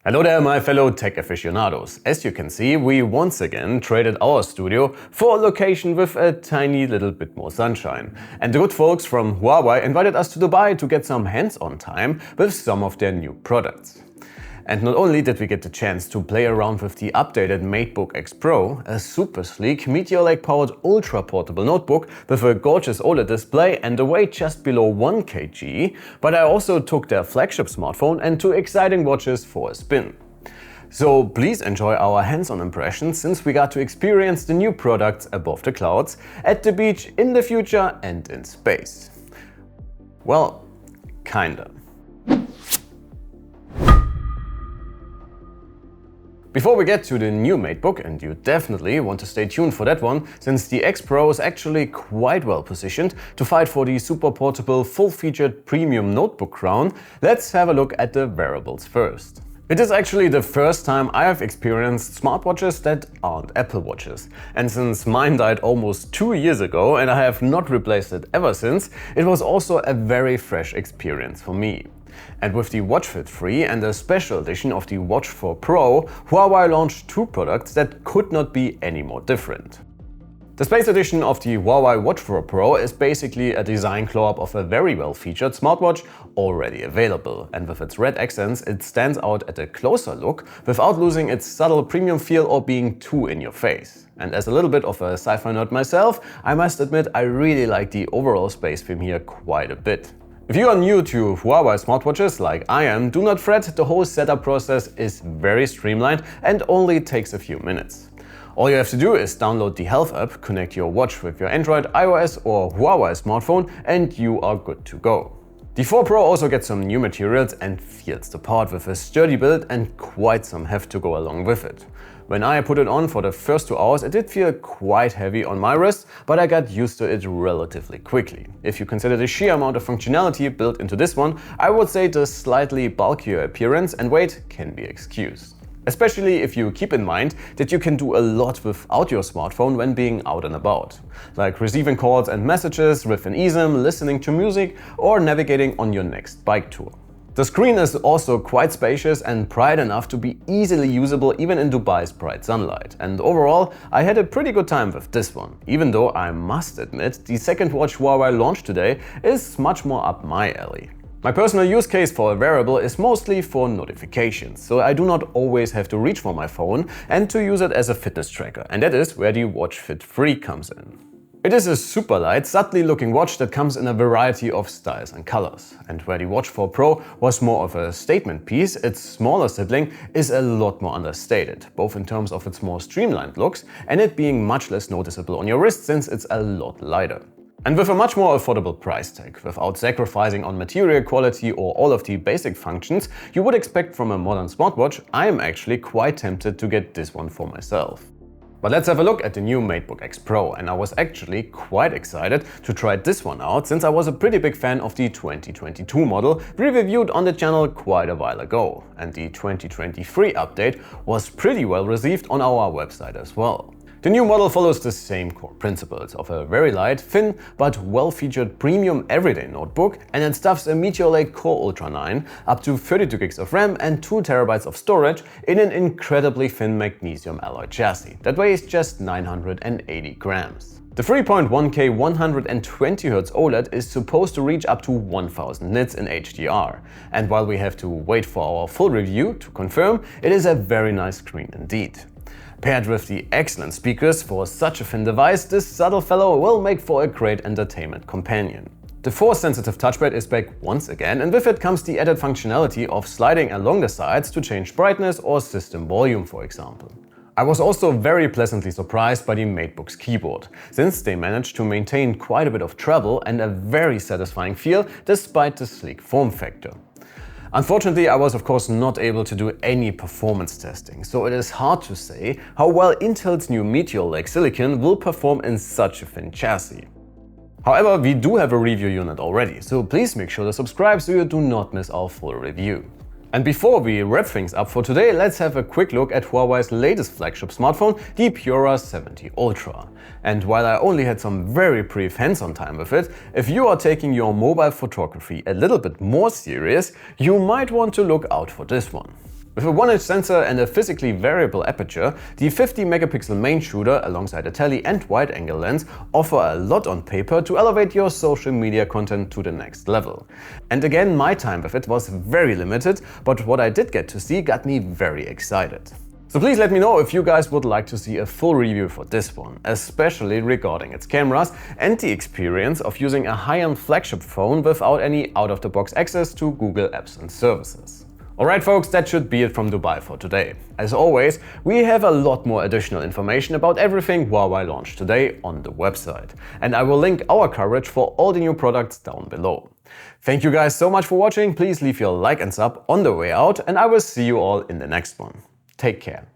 Hello there, my fellow tech aficionados. As you can see, we once again traded our studio for a location with a tiny little bit more sunshine. And the good folks from Huawei invited us to Dubai to get some hands-on time with some of their new products. And not only did we get the chance to play around with the updated Matebook X Pro, a super sleek Meteor Lake powered ultra portable notebook with a gorgeous OLED display and a weight just below 1 kg, but I also took their flagship smartphone and two exciting watches for a spin. So please enjoy our hands-on impressions, since we got to experience the new products above the clouds, at the beach, in the future and in space. Well, kinda. Before we get to the new Matebook, and you definitely want to stay tuned for that one, since the X Pro is actually quite well positioned to fight for the super portable, full-featured premium notebook crown, let's have a look at the wearables first. It is actually the first time I have experienced smartwatches that aren't Apple Watches. And since mine died almost 2 years ago and I have not replaced it ever since, it was also a very fresh experience for me. And with the Watch Fit 3 and a special edition of the Watch 4 Pro, Huawei launched two products that could not be any more different. The Space Edition of the Huawei Watch 4 Pro is basically a design glow-up of a very well-featured smartwatch already available, and with its red accents it stands out at a closer look without losing its subtle premium feel or being too in your face. And as a little bit of a sci-fi nerd myself, I must admit I really like the overall space theme here quite a bit. If you are new to Huawei smartwatches like I am, do not fret, the whole setup process is very streamlined and only takes a few minutes. All you have to do is download the Health app, connect your watch with your Android, iOS or Huawei smartphone and you are good to go. The 4 Pro also gets some new materials and feels the part with a sturdy build and quite some heft to go along with it. When I put it on for the first 2 hours, it did feel quite heavy on my wrist, but I got used to it relatively quickly. If you consider the sheer amount of functionality built into this one, I would say the slightly bulkier appearance and weight can be excused. Especially if you keep in mind that you can do a lot without your smartphone when being out and about, like receiving calls and messages with an eSIM, listening to music or navigating on your next bike tour. The screen is also quite spacious and bright enough to be easily usable even in Dubai's bright sunlight. And overall, I had a pretty good time with this one, even though I must admit the second watch Huawei launched today is much more up my alley. My personal use case for a wearable is mostly for notifications, so I do not always have to reach for my phone and to use it as a fitness tracker, and that is where the Watch Fit 3 comes in. It is a super light, subtly looking watch that comes in a variety of styles and colors. And where the Watch 4 Pro was more of a statement piece, its smaller sibling is a lot more understated, both in terms of its more streamlined looks and it being much less noticeable on your wrist since it's a lot lighter. And with a much more affordable price tag, without sacrificing on material quality or all of the basic functions you would expect from a modern smartwatch, I am actually quite tempted to get this one for myself. But let's have a look at the new Matebook X Pro, and I was actually quite excited to try this one out since I was a pretty big fan of the 2022 model we reviewed on the channel quite a while ago, and the 2023 update was pretty well received on our website as well. The new model follows the same core principles of a very light, thin, but well-featured premium everyday notebook, and it stuffs a Meteor Lake Core Ultra 9, up to 32 gigs of RAM and 2 TB of storage in an incredibly thin magnesium alloy chassis that weighs just 980 grams. The 3.1K 120Hz OLED is supposed to reach up to 1000 nits in HDR, and while we have to wait for our full review to confirm, it is a very nice screen indeed. Paired with the excellent speakers for such a thin device, this subtle fellow will make for a great entertainment companion. The force-sensitive touchpad is back once again, and with it comes the added functionality of sliding along the sides to change brightness or system volume, for example. I was also very pleasantly surprised by the Matebook's keyboard, since they managed to maintain quite a bit of treble and a very satisfying feel despite the sleek form factor. Unfortunately, I was of course not able to do any performance testing, so it is hard to say how well Intel's new Meteor Lake Silicon will perform in such a thin chassis. However, we do have a review unit already, so please make sure to subscribe so you do not miss our full review. And before we wrap things up for today, let's have a quick look at Huawei's latest flagship smartphone, the Pura 70 Ultra. And while I only had some very brief hands-on time with it, if you are taking your mobile photography a little bit more serious, you might want to look out for this one. With a 1-inch sensor and a physically variable aperture, the 50-megapixel main shooter alongside a tele and wide-angle lens offer a lot on paper to elevate your social media content to the next level. And again, my time with it was very limited, but what I did get to see got me very excited. So please let me know if you guys would like to see a full review for this one, especially regarding its cameras and the experience of using a high-end flagship phone without any out-of-the-box access to Google apps and services. Alright folks, that should be it from Dubai for today. As always, we have a lot more additional information about everything Huawei launched today on the website. And I will link our coverage for all the new products down below. Thank you guys so much for watching, please leave your like and sub on the way out, and I will see you all in the next one. Take care.